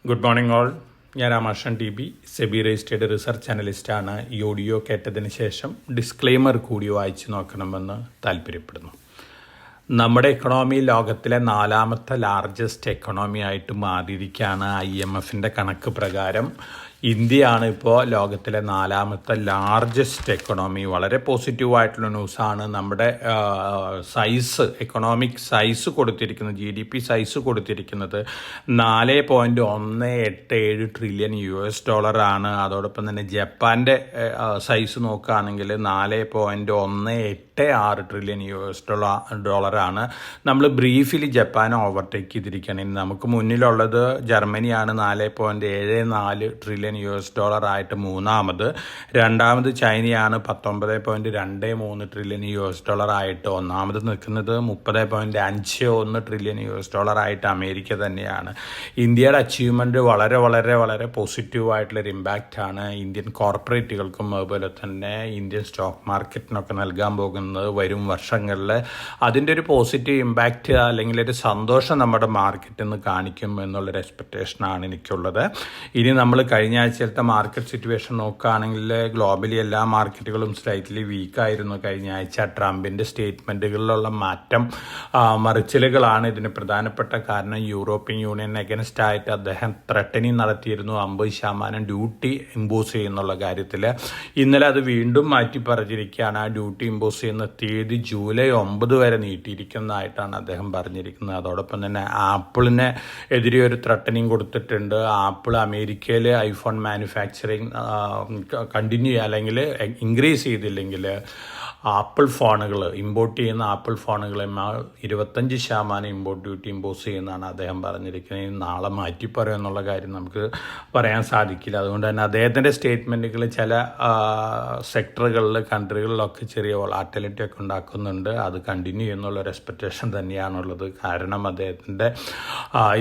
Good morning all. ഞാൻ രാമാഷൻ T B, SEBI registered research അനലിസ്റ്റാണ്. ഈ ഓഡിയോ കേട്ടതിന് ശേഷം ഡിസ്ക്ലെയിമർ കൂടി വായിച്ചു നോക്കണമെന്ന് താല്പര്യപ്പെടുന്നു. നമ്മുടെ എക്കണോമി ലോകത്തിലെ 4ാമത്തെ ലാർജസ്റ്റ് എക്കണോമി ആയിട്ട് മാറിയിരിക്കുകയാണ്. IMFൻ്റെ കണക്ക് പ്രകാരം ഇന്ത്യയാണ് ഇപ്പോൾ ലോകത്തിലെ 4ാമത്തെ ലാർജസ്റ്റ് എക്കണോമി. വളരെ പോസിറ്റീവായിട്ടുള്ള ന്യൂസാണ്. നമ്മുടെ എക്കണോമിക് സൈസ് കൊടുത്തിരിക്കുന്നത്, GDP സൈസ് കൊടുത്തിരിക്കുന്നത് $4.187 ട്രില്യൺ ആണ്. അതോടൊപ്പം തന്നെ ജപ്പാൻ്റെ സൈസ് നോക്കുകയാണെങ്കിൽ $4.186 ട്രില്യൺ ആണ്. നമ്മൾ ബ്രീഫിലി ജപ്പാനെ ഓവർടേക്ക് ചെയ്തിരിക്കുകയാണ്. ഇനി നമുക്ക് മുന്നിലുള്ളത് ജർമ്മനിയാണ്, $4.74 ട്രില്യൺ ആയിട്ട് മൂന്നാമത്. രണ്ടാമത് ചൈനയാണ്, $19.23 ട്രില്യൺ ആയിട്ട്. ഒന്നാമത് നിൽക്കുന്നത് $30.51 ട്രില്യൺ ആയിട്ട് അമേരിക്ക തന്നെയാണ്. ഇന്ത്യയുടെ അച്ചീവ്മെൻറ്റ് വളരെ വളരെ വളരെ പോസിറ്റീവായിട്ടുള്ളൊരു ഇമ്പാക്റ്റാണ് ഇന്ത്യൻ കോർപ്പറേറ്റുകൾക്കും അതുപോലെ തന്നെ ഇന്ത്യൻ സ്റ്റോക്ക് മാർക്കറ്റിനൊക്കെ നൽകാൻ പോകുന്നത്. വരും വർഷങ്ങളിൽ അതിൻ്റെ ഒരു പോസിറ്റീവ് ഇമ്പാക്റ്റ് അല്ലെങ്കിൽ ഒരു സന്തോഷം നമ്മുടെ മാർക്കറ്റിൽ നിന്ന് കാണിക്കും എന്നുള്ളൊരു എക്സ്പെക്റ്റേഷനാണ് എനിക്കുള്ളത്. ഇനി നമ്മൾ കഴിഞ്ഞ ആഴ്ചയിലത്തെ മാർക്കറ്റ് സിറ്റുവേഷൻ നോക്കുകയാണെങ്കിൽ ഗ്ലോബലി എല്ലാ മാർക്കറ്റുകളും സ്ലൈറ്റ്ലി വീക്കായിരുന്നു കഴിഞ്ഞ ആഴ്ച. ട്രംപിൻ്റെ സ്റ്റേറ്റ്മെൻറ്റുകളിലുള്ള മറിച്ചിലുകളാണ് ഇതിന് പ്രധാനപ്പെട്ട കാരണം. യൂറോപ്യൻ യൂണിയൻ അഗൻസ്റ്റ് ആയിട്ട് അദ്ദേഹം ത്രട്ടനിങ് നടത്തിയിരുന്നു 50% ഡ്യൂട്ടി ഇമ്പോസ് ചെയ്യുന്നുള്ള കാര്യത്തിൽ. ഇന്നലെ അത് വീണ്ടും മാറ്റി പറഞ്ഞിരിക്കുകയാണ്. ആ ഡ്യൂട്ടി ഇമ്പോസ് ചെയ്യുന്ന തീയതി ജൂലൈ 9 വരെ നീട്ടിയിരിക്കുന്നതായിട്ടാണ് അദ്ദേഹം പറഞ്ഞിരിക്കുന്നത്. അതോടൊപ്പം തന്നെ ആപ്പിളിന് എതിരെ ഒരു ത്രട്ടനിങ് കൊടുത്തിട്ടുണ്ട്. ആപ്പിൾ അമേരിക്കയിൽ ഐഫോൺ മാനുഫാക്ചറിങ് കണ്ടിന്യൂ ചെയ്യുക അല്ലെങ്കിൽ ഇൻക്രീസ് ചെയ്തില്ലെങ്കിൽ ആപ്പിൾ ഫോണുകൾ ഇമ്പോർട്ട് ചെയ്യുന്ന ആപ്പിൾ ഫോണുകളെ 25% ഇമ്പോർട്ട് ഡ്യൂട്ടി ഇമ്പോസ് ചെയ്യുന്നതാണ് അദ്ദേഹം പറഞ്ഞിരിക്കുന്നത്. നാളെ മാറ്റി പറയുക എന്നുള്ള കാര്യം നമുക്ക് പറയാൻ സാധിക്കില്ല. അതുകൊണ്ട് തന്നെ അദ്ദേഹത്തിൻ്റെ സ്റ്റേറ്റ്മെൻറ്റുകൾ ചില സെക്ടറുകളിൽ കൺട്രികളിലൊക്കെ ചെറിയ വോളാറ്റിലിറ്റി ഒക്കെ ഉണ്ടാക്കുന്നുണ്ട്. അത് കണ്ടിന്യൂ ചെയ്യുന്നുള്ളൊരു എക്സ്പെക്റ്റേഷൻ തന്നെയാണുള്ളത്. കാരണം അദ്ദേഹത്തിൻ്റെ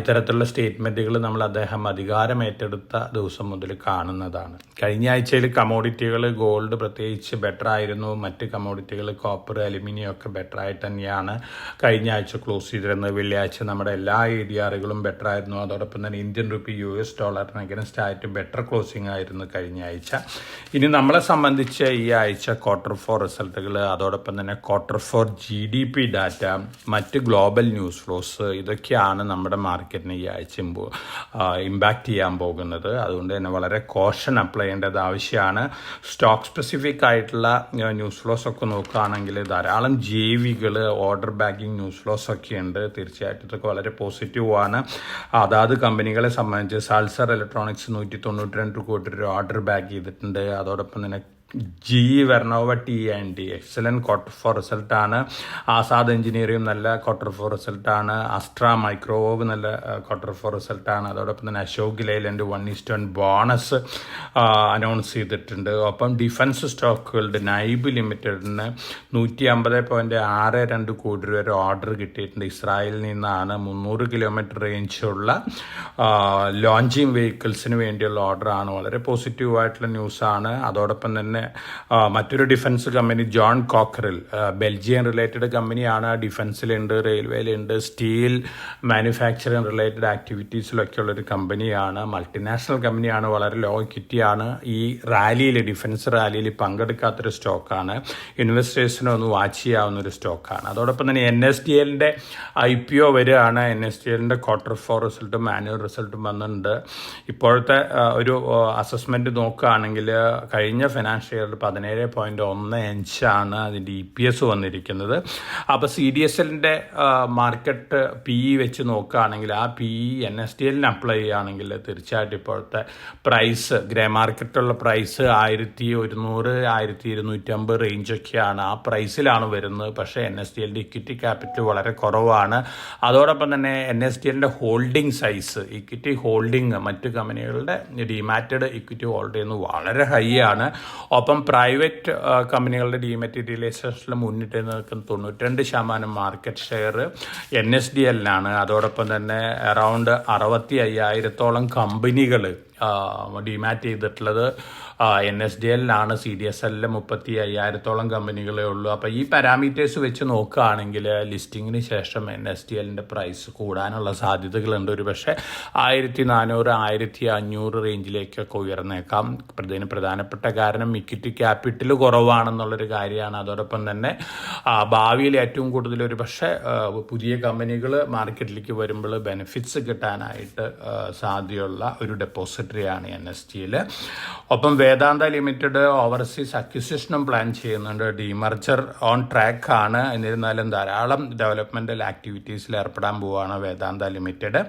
ഇത്തരത്തിലുള്ള സ്റ്റേറ്റ്മെൻറ്റുകൾ അദ്ദേഹം അധികാരം ഏറ്റെടുത്ത ദിവസം മുതൽ കാണുന്നതാണ്. കഴിഞ്ഞ ആഴ്ചയിൽ കമോഡിറ്റികൾ ഗോൾഡ് പ്രത്യേകിച്ച് ബെറ്റർ ആയിരുന്നു. മറ്റ് കമോഡിറ്റികൾ കോപ്പർ, അലുമിനിയം ഒക്കെ ബെറ്റർ ആയിട്ട് തന്നെയാണ് കഴിഞ്ഞ ആഴ്ച ക്ലോസ് ചെയ്തിരുന്നത്. വെള്ളിയാഴ്ച നമ്മുടെ എല്ലാ ADRകളും ബെറ്റർ ആയിരുന്നു. അതോടൊപ്പം തന്നെ ഇന്ത്യൻ റുപ്പി US ഡോളറിന് അഗൻസ്റ്റ് ആയിട്ട് ബെറ്റർ ക്ലോസിംഗ് ആയിരുന്നു കഴിഞ്ഞ ആഴ്ച. ഇനി നമ്മളെ സംബന്ധിച്ച് ഈ ആഴ്ച Q4 റിസൾട്ടുകൾ, അതോടൊപ്പം തന്നെ Q4 GDP ഡാറ്റ, മറ്റ് ഗ്ലോബൽ ന്യൂസ് ഫ്ലോസ്, ഇതൊക്കെയാണ് നമ്മുടെ മാർക്കറ്റിനെ ഈ ആഴ്ച ഇമ്പാക്റ്റ് ചെയ്യാൻ പോകുന്നത്. അതുകൊണ്ട് തന്നെ വളരെ കോഷൻ അപ്ലൈ ചെയ്യേണ്ടത് ആവശ്യമാണ്. സ്റ്റോക്ക് സ്പെസിഫിക് ആയിട്ടുള്ള ന്യൂസ് ഫ്ലോസ് ഒക്കെ നോക്കുകയാണെങ്കിൽ ധാരാളം JVകൾ, ഓർഡർ ബാങ്കിങ് ന്യൂസ് ഫ്ലോസ് ഒക്കെ ഉണ്ട്. തീർച്ചയായിട്ടും ഇതൊക്കെ വളരെ പോസിറ്റീവാണ്. അതാത് കമ്പനികളെ സംബന്ധിച്ച് സാൾസർ ഇലക്ട്രോണിക്സ് 192 കോടി രൂപ ഓർഡർ ബാഗ് ചെയ്തിട്ടുണ്ട്. അതോടൊപ്പം തന്നെ GE വെർണോവ T&D എക്സലൻറ്റ് Q4 റിസൾട്ടാണ്. ആസാദ് എഞ്ചിനീയറിംഗ് നല്ല Q4 റിസൾട്ടാണ്. അസ്ട്ര മൈക്രോവേവ് നല്ല Q4 റിസൾട്ടാണ്. അതോടൊപ്പം തന്നെ അശോക് ലേലൻഡ് 1:1 ബോണസ് അനൗൺസ് ചെയ്തിട്ടുണ്ട്. ഒപ്പം ഡിഫൻസ് സ്റ്റോക്കുകളുടെ നൈബ് ലിമിറ്റഡിന് 150.62 കോടി രൂപ ഓർഡർ കിട്ടിയിട്ടുണ്ട്. ഇസ്രായേലിൽ നിന്നാണ് 300 കിലോമീറ്റർ റേഞ്ചുള്ള ലോഞ്ചിങ് വെഹിക്കിൾസിന് വേണ്ടിയുള്ള ഓർഡറാണ്. വളരെ പോസിറ്റീവായിട്ടുള്ള ന്യൂസാണ്. അതോടൊപ്പം തന്നെ മറ്റൊരു defence company John Cockerill, Belgian related കമ്പനിയാണ്. ഡിഫൻസിലുണ്ട്, റെയിൽവേയിലുണ്ട്, സ്റ്റീൽ മാനുഫാക്ചറിങ് റിലേറ്റഡ് ആക്ടിവിറ്റീസിലൊക്കെ ഉള്ളൊരു കമ്പനിയാണ്. മൾട്ടിനാഷണൽ കമ്പനിയാണ്. വളരെ ലോ ഇക്വിറ്റിയാണ്. ഈ റാലിയിൽ, ഡിഫൻസ് റാലിയിൽ പങ്കെടുക്കാത്തൊരു സ്റ്റോക്കാണ്. ഇൻവെസ്റ്റേഴ്സിന് ഒന്ന് വാച്ച് ചെയ്യാവുന്നൊരു സ്റ്റോക്കാണ്. അതോടൊപ്പം തന്നെ NSDLൻ്റെ IPO വരികയാണ്. NSDLൻ്റെ Q4 റിസൾട്ടും ആനുവൽ റിസൾട്ടും വന്നിട്ടുണ്ട്. ഇപ്പോഴത്തെ ഒരു അസസ്മെൻറ്റ് നോക്കുകയാണെങ്കിൽ കഴിഞ്ഞ ഫിനാൻഷ്യൽ ഇയറിൽ 17.15 അതിൻ്റെ EPS വന്നിരിക്കുന്നത്. അപ്പോൾ CDSLൻ്റെ മാർക്കറ്റ് PE വെച്ച് നോക്കുകയാണെങ്കിൽ ആ PE NSDLന് അപ്ലൈ ചെയ്യുകയാണെങ്കിൽ തീർച്ചയായിട്ടും ഇപ്പോഴത്തെ പ്രൈസ്, ഗ്രേ മാർക്കറ്റുള്ള പ്രൈസ് 1100, 1250 റേഞ്ചൊക്കെയാണ്. ആ പ്രൈസിലാണ് വരുന്നത്. പക്ഷേ NSDLൻ്റെ ഇക്വിറ്റി ക്യാപിറ്റൽ വളരെ കുറവാണ്. അതോടൊപ്പം തന്നെ NSDLൻ്റെ ഹോൾഡിംഗ് സൈസ്, ഇക്വിറ്റി ഹോൾഡിംഗ് മറ്റ് കമ്പനികളുടെ ഡിമാറ്റഡ് ഇക്വിറ്റി ഹോൾഡ് ചെയ്യുന്നത് വളരെ ഹൈ ആണ്. ഒപ്പം പ്രൈവറ്റ് കമ്പനികളുടെ ഡീമാറ്റീരിയലൈസേഷനിൽ മുന്നിട്ട് നിൽക്കുന്ന 92% മാർക്കറ്റ് ഷെയർ NSDLനാണ്. അതോടൊപ്പം തന്നെ അറൗണ്ട് 65,000-ഓളം കമ്പനികൾ ഡിമാറ്റ് ചെയ്തിട്ടുള്ളത് NSDL-ലാണ്. CDSL-ൽ 35,000-ഓളം കമ്പനികളേ ഉള്ളൂ. അപ്പോൾ ഈ പാരാമീറ്റേഴ്സ് വെച്ച് നോക്കുകയാണെങ്കിൽ ലിസ്റ്റിങ്ങിന് ശേഷം NSDL-ൻ്റെ പ്രൈസ് കൂടാനുള്ള സാധ്യതകളുണ്ട്. ഒരു പക്ഷേ 1,400 1,500 റേഞ്ചിലേക്കൊക്കെ ഉയർന്നേക്കാം. ഇതിന് പ്രധാനപ്പെട്ട കാരണം ഇക്വിറ്റി ക്യാപിറ്റൽ കുറവാണെന്നുള്ളൊരു കാര്യമാണ്. അതോടൊപ്പം തന്നെ ഭാവിയിൽ ഏറ്റവും കൂടുതൽ ഒരു പക്ഷേ പുതിയ കമ്പനികൾ മാർക്കറ്റിലേക്ക് വരുമ്പോൾ ബെനിഫിറ്റ്സ് കിട്ടാനായിട്ട് സാധ്യതയുള്ള ഒരു ഡെപ്പോസിറ്ററിയാണ് NSDL. ഒപ്പം വേദാന്ത ലിമിറ്റഡ് ഓവർസീസ് അക്വിസിഷനും പ്ലാൻ ചെയ്യുന്നുണ്ട്. ഡിമർജർ ഓൺ ട്രാക്ക് ആണ്. എന്നിരുന്നാലും ധാരാളം ഡെവലപ്മെൻ്റൽ ആക്ടിവിറ്റീസിൽ ഏർപ്പെടാൻ പോവുകയാണ് വേദാന്ത ലിമിറ്റഡ്.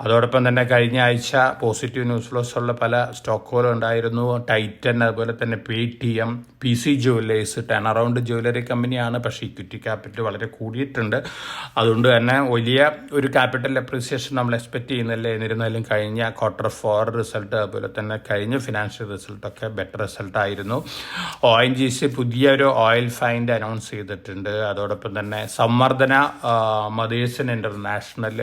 അതോടൊപ്പം തന്നെ കഴിഞ്ഞ ആഴ്ച പോസിറ്റീവ് ന്യൂസ് ഫ്ലോസ് ഉള്ള പല സ്റ്റോക്കുകളും ഉണ്ടായിരുന്നു. ടൈറ്റൻ, അതുപോലെ തന്നെ PTM, PC jewellers turn around jewellery കമ്പനിയാണ്. പക്ഷേ ഇക്വിറ്റി ക്യാപിറ്റൽ വളരെ കൂടിയിട്ടുണ്ട്. അതുകൊണ്ട് തന്നെ വലിയ ഒരു ക്യാപിറ്റൽ അപ്രീസിയേഷൻ നമ്മൾ എക്സ്പെക്റ്റ് ചെയ്യുന്നില്ല. എന്നിരുന്നാലും കഴിഞ്ഞ Q4 റിസൾട്ട്, അതുപോലെ തന്നെ കഴിഞ്ഞ ഫിനാൻഷ്യൽ റിസൾട്ടൊക്കെ ബെറ്റർ റിസൾട്ടായിരുന്നു. ONGC പുതിയൊരു ഓയിൽ ഫൈൻഡ് അനൗൺസ് ചെയ്തിട്ടുണ്ട്. അതോടൊപ്പം തന്നെ Samvardhana Motherson international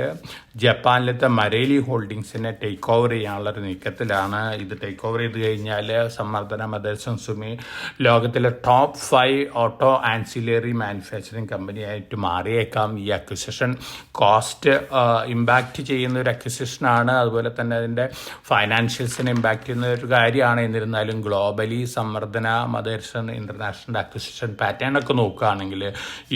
ജപ്പാനിലത്തെ മരേലി ഹോൾഡിങ്സിനെ take over ചെയ്യാനുള്ളൊരു നീക്കത്തിലാണ്. ഇത് ടേക്ക് ഓവർ ചെയ്ത് കഴിഞ്ഞാൽ സംവർദ്ധന മദേഴ്സൺ സുമി ലോകത്തിലെ ടോപ്പ് 5 ഓട്ടോ ആൻസിലറി മാനുഫാക്ചറിങ് കമ്പനിയായിട്ട് മാറിയേക്കാം. ഈ അക്വിസിഷൻ കോസ്റ്റ് ഇമ്പാക്റ്റ് ചെയ്യുന്ന ഒരു അക്വിസിഷനാണ്. അതുപോലെ തന്നെ അതിൻ്റെ ഫൈനാൻഷ്യൽസിനെ ഇമ്പാക്റ്റ് ചെയ്യുന്ന ഒരു കാര്യമാണ്. എന്നിരുന്നാലും globally Samvardhana Motherson international acquisition pattern ഒക്കെ നോക്കുകയാണെങ്കിൽ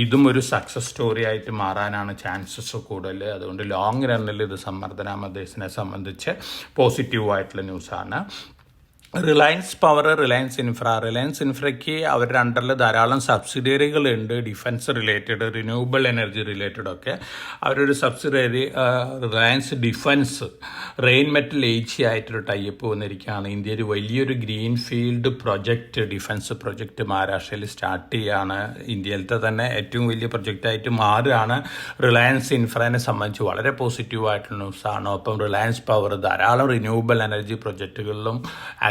ഇതും ഒരു സക്സസ് സ്റ്റോറി ആയിട്ട് മാറാനാണ് ചാൻസസ് കൂടുതൽ. അതുകൊണ്ട് ലോങ് റണ്ണിൽ ഇത് സംവർദ്ധന മദേഴ്സിനെ സംബന്ധിച്ച് പോസിറ്റീവായിട്ടുള്ള ന്യൂസാണ്. റിലയൻസ് പവർ, റിലയൻസ് ഇൻഫ്രയ്ക്ക് അവരുടെ അണ്ടറിൽ ധാരാളം സബ്സിഡിയറികളുണ്ട്. Defence related, renewable energy related ഒക്കെ. അവരൊരു subsidiary Reliance defence Rheinmetall ആയിട്ടൊരു ടൈപ്പ് വന്നിരിക്കുകയാണ്. ഇന്ത്യയിൽ വലിയൊരു green field project, defence project മഹാരാഷ്ട്രയിൽ സ്റ്റാർട്ട് ചെയ്യുകയാണ്. ഇന്ത്യയിലത്തെ തന്നെ ഏറ്റവും വലിയ പ്രൊജക്റ്റായിട്ട് മാറുകയാണ്. റിലയൻസ് ഇൻഫ്രയെ സംബന്ധിച്ച് വളരെ പോസിറ്റീവായിട്ടുള്ള ന്യൂസാണ്. ഒപ്പം റിലയൻസ് പവർ ധാരാളം റിന്യൂവബിൾ എനർജി പ്രൊജക്റ്റുകളിലും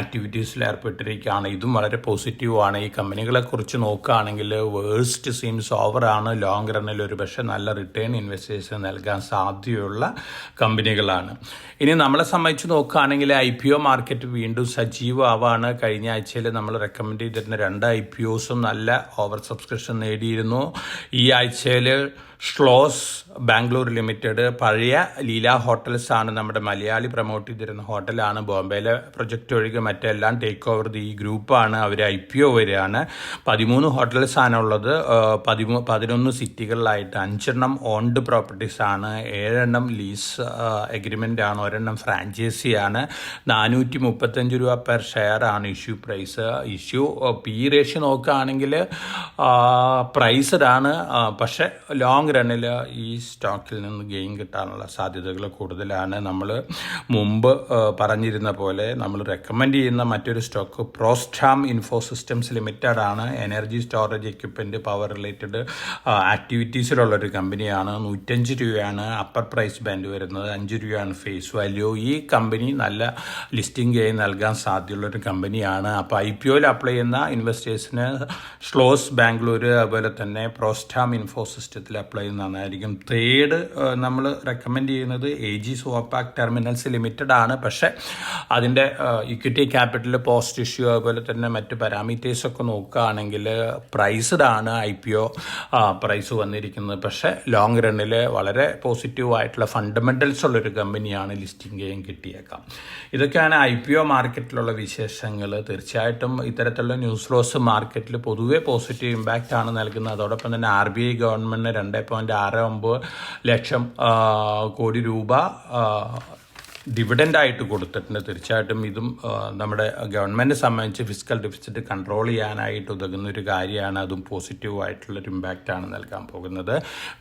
ആക്ടിവിറ്റീസിൽ ഏർപ്പെട്ടിരിക്കുകയാണ്. ഇതും വളരെ പോസിറ്റീവാണ്. ഈ കമ്പനികളെ കുറിച്ച് നോക്കുകയാണെങ്കിൽ വേഴ്സ്റ്റ് സീംസ് ഓവറാണ്. ലോങ് റണ്ണിൽ ഒരു പക്ഷേ നല്ല റിട്ടേൺ ഇൻവെസ്റ്റേഴ്സിന് നൽകാൻ സാധ്യതയുള്ള കമ്പനികളാണ്. ഇനി നമ്മളെ സംബന്ധിച്ച് നോക്കുകയാണെങ്കിൽ IPO മാർക്കറ്റ് വീണ്ടും സജീവമാവാണ്. കഴിഞ്ഞ ആഴ്ചയിൽ നമ്മൾ റെക്കമെൻഡ് ചെയ്തിരുന്ന 2 IPOസും നല്ല ഓവർ സബ്സ്ക്രിപ്ഷൻ നേടിയിരുന്നു. ഈ ആഴ്ചയിൽ ഷ്ലോസ് ബാംഗ്ലൂർ ലിമിറ്റഡ്, പഴയ ലീല ഹോട്ടൽസ് ആണ്, നമ്മുടെ മലയാളി പ്രൊമോട്ട് ചെയ്തിരുന്ന ഹോട്ടലാണ്. ബോംബെയിലെ പ്രൊജക്റ്റ് ഒഴികെ മറ്റെല്ലാം ടേക്ക് ഓവർ ഈ ഗ്രൂപ്പാണ്. അവർ IPO വരികയാണ്. 13 ഹോട്ടൽസാണ് ഉള്ളത്. 11 സിറ്റികളിലായിട്ട് 5 ഓൺഡ് പ്രോപ്പർട്ടീസ് ആണ്, 7 ലീസ് എഗ്രിമെൻ്റ് ആണ്, 1 ഫ്രാഞ്ചൈസിയാണ്. 435 രൂപ പെർ ഷെയർ ആണ് ഇഷ്യൂ പ്രൈസ്. PE റേഷ്യോ നോക്കുകയാണെങ്കിൽ പ്രൈസ്ഡ് ആണ്. പക്ഷേ ലോങ് റണ്ണിൽ ഈ സ്റ്റോക്കിൽ നിന്ന് ഗെയിൻ കിട്ടാനുള്ള സാധ്യതകൾ കൂടുതലാണ്. നമ്മൾ മുമ്പ് പറഞ്ഞിരുന്ന പോലെ നമ്മൾ റെക്കമെൻഡ് ചെയ്യുന്ന മറ്റൊരു സ്റ്റോക്ക് പ്രോസ്റ്റാം ഇൻഫോസിസ്റ്റംസ് ലിമിറ്റഡ് ആണ്. Energy storage equipment, power related ആക്ടിവിറ്റീസിലുള്ളൊരു കമ്പനിയാണ്. 105 രൂപയാണ് അപ്പർ പ്രൈസ് ബാൻഡ് വരുന്നത്, 5 രൂപയാണ് ഫേസ് വാല്യൂ. ഈ കമ്പനി നല്ല ലിസ്റ്റിംഗ് ഗെയിൻ നൽകാൻ സാധ്യതയുള്ളൊരു കമ്പനിയാണ്. അപ്പോൾ IPOയിൽ അപ്ലൈ ചെയ്യുന്ന ഇൻവെസ്റ്റേഴ്സിന് ഷ്ലോസ് ബാംഗ്ലൂർ, അതുപോലെ തന്നെ പ്രോസ്റ്റാം ഇൻഫോസിസ്റ്റത്തിൽ അപ്ലൈ ചെയ്യുന്നതായിരിക്കും. തേർഡ് നമ്മൾ റെക്കമെൻഡ് ചെയ്യുന്നത് AG സോപാക് ടെർമിനൽസ് ലിമിറ്റഡ് ആണ്. പക്ഷേ അതിൻ്റെ ഇക്വിറ്റി ക്യാപിറ്റൽ, പോസ്റ്റ് ഇഷ്യൂ, അതുപോലെ തന്നെ മറ്റ് പാരാമീറ്റേഴ്സൊക്കെ നോക്കുകയാണെങ്കിൽ പ്രൈസ്ഡ് ആണ് IPO പ്രൈസ് വന്നിരിക്കുന്നത്. പക്ഷേ ലോങ് റണ്ണിൽ വളരെ പോസിറ്റീവായിട്ടുള്ള ഫണ്ടമെൻ്റൽസ് ഉള്ളൊരു കമ്പനിയാണ്. ലിസ്റ്റിംഗ് ഗെയിൻ കിട്ടിയേക്കാം. ഇതൊക്കെയാണ് IPO മാർക്കറ്റിലുള്ള വിശേഷങ്ങൾ. തീർച്ചയായിട്ടും ഇത്തരത്തിലുള്ള ന്യൂസ് ഫ്ലോസ് മാർക്കറ്റിൽ പൊതുവെ പോസിറ്റീവ് ഇമ്പാക്റ്റ് ആണ് നൽകുന്നത്. അതോടൊപ്പം തന്നെ RBI ഗവൺമെൻറ്റിന് 2.69 ലക്ഷം കോടി രൂപ ഡിവിഡൻ്റായിട്ട് കൊടുത്തിട്ടുണ്ട്. തീർച്ചയായിട്ടും ഇതും നമ്മുടെ ഗവൺമെൻറ് സംബന്ധിച്ച് ഫിസിക്കൽ ഡെഫിസിറ്റ് കൺട്രോൾ ചെയ്യാനായിട്ട് ഉതകുന്നൊരു കാര്യമാണ്. അതും പോസിറ്റീവായിട്ടുള്ളൊരു ഇമ്പാക്റ്റാണ് നൽകാൻ പോകുന്നത്.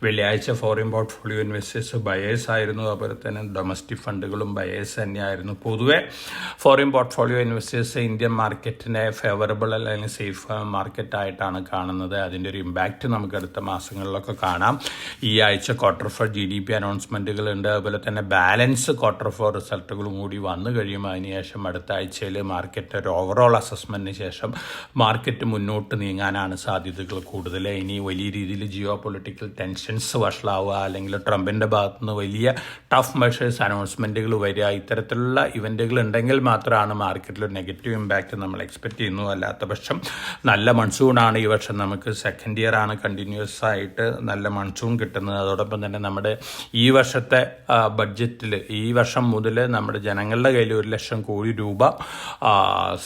വെള്ളിയാഴ്ച ഫോറിൻ പോർട്ട്ഫോളിയോ ഇൻവെസ്റ്റേഴ്സ് ബയേഴ്സ് ആയിരുന്നു. അതുപോലെ തന്നെ ഡൊമസ്റ്റിക് ഫണ്ടുകളും ബയേഴ്സ് തന്നെയായിരുന്നു. പൊതുവെ ഫോറിൻ പോർട്ട്ഫോളിയോ ഇൻവെസ്റ്റേഴ്സ് ഇന്ത്യൻ മാർക്കറ്റിനെ ഫേവറബിൾ അല്ലെങ്കിൽ സേഫ് മാർക്കറ്റായിട്ടാണ് കാണുന്നത്. അതിൻ്റെ ഒരു ഇമ്പാക്റ്റ് നമുക്ക് അടുത്ത മാസങ്ങളിലൊക്കെ കാണാം. ഈ ആഴ്ച Q4 GDP അനൗൺസ്മെൻറ്റുകളുണ്ട്. അതുപോലെ തന്നെ ബാലൻസ് Q4 റിസൾട്ടുകളും കൂടി വന്നു കഴിയുമ്പോൾ അതിനുശേഷം അടുത്ത ആഴ്ചയിൽ മാർക്കറ്റ് ഒരു ഓവറോൾ അസസ്മെൻറ്റിന് ശേഷം മാർക്കറ്റ് മുന്നോട്ട് നീങ്ങാനാണ് സാധ്യതകൾ കൂടുതൽ. ഇനി വലിയ രീതിയിൽ ജിയോ പൊളിറ്റിക്കൽ ടെൻഷൻസ് വഷളാവുക, അല്ലെങ്കിൽ ട്രംപിൻ്റെ ഭാഗത്തുനിന്ന് വലിയ ടഫ് മെഷേഴ്സ് അനൗൺസ്മെൻറ്റുകൾ വരിക, ഇത്തരത്തിലുള്ള ഇവൻറ്റുകൾ ഉണ്ടെങ്കിൽ മാത്രമാണ് മാർക്കറ്റിൽ ഒരു നെഗറ്റീവ് ഇമ്പാക്റ്റ് നമ്മൾ എക്സ്പെക്റ്റ് ചെയ്യുന്നു. അല്ലാത്ത പക്ഷം നല്ല മൺസൂണാണ് ഈ വർഷം. നമുക്ക് സെക്കൻഡ് ഇയർ ആണ് കണ്ടിന്യൂസ് ആയിട്ട് നല്ല മൺസൂൺ കിട്ടുന്നത്. അതോടൊപ്പം തന്നെ നമ്മുടെ ഈ വർഷത്തെ ബഡ്ജറ്റിൽ ഈ വർഷം മുതൽ നമ്മുടെ ജനങ്ങളുടെ കയ്യിൽ 1 ലക്ഷം കോടി രൂപ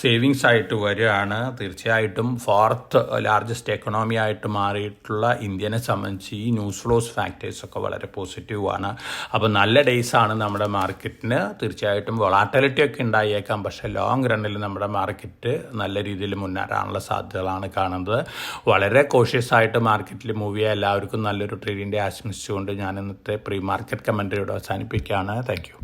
സേവിങ്സ് ആയിട്ട് വരികയാണ്. തീർച്ചയായിട്ടും 4th ലാർജസ്റ്റ് എക്കണോമി ആയിട്ട് മാറിയിട്ടുള്ള ഇന്ത്യനെ സംബന്ധിച്ച് ഈ ന്യൂസ് ഫ്ലോസ് ഫാക്ടേഴ്സൊക്കെ വളരെ പോസിറ്റീവാണ്. അപ്പോൾ നല്ല ഡേയ്സാണ് നമ്മുടെ മാർക്കറ്റിന്. തീർച്ചയായിട്ടും വൊളാറ്റിലിറ്റി ഒക്കെ ഉണ്ടായേക്കാം, പക്ഷേ ലോങ് റണ്ണിൽ നമ്മുടെ മാർക്കറ്റ് നല്ല രീതിയിൽ മുന്നേറാനുള്ള സാധ്യതകളാണ് കാണുന്നത്. വളരെ കോഷ്യസ് ആയിട്ട് മാർക്കറ്റിൽ മൂവ് ചെയ്യുക. എല്ലാവർക്കും നല്ലൊരു ട്രേഡിംഗ് ഡേ ആശംസിച്ചുകൊണ്ട് ഞാൻ ഇന്നത്തെ പ്രീ മാർക്കറ്റ് കമൻട്രിയോട് അവസാനിപ്പിക്കുകയാണ്. Thank you.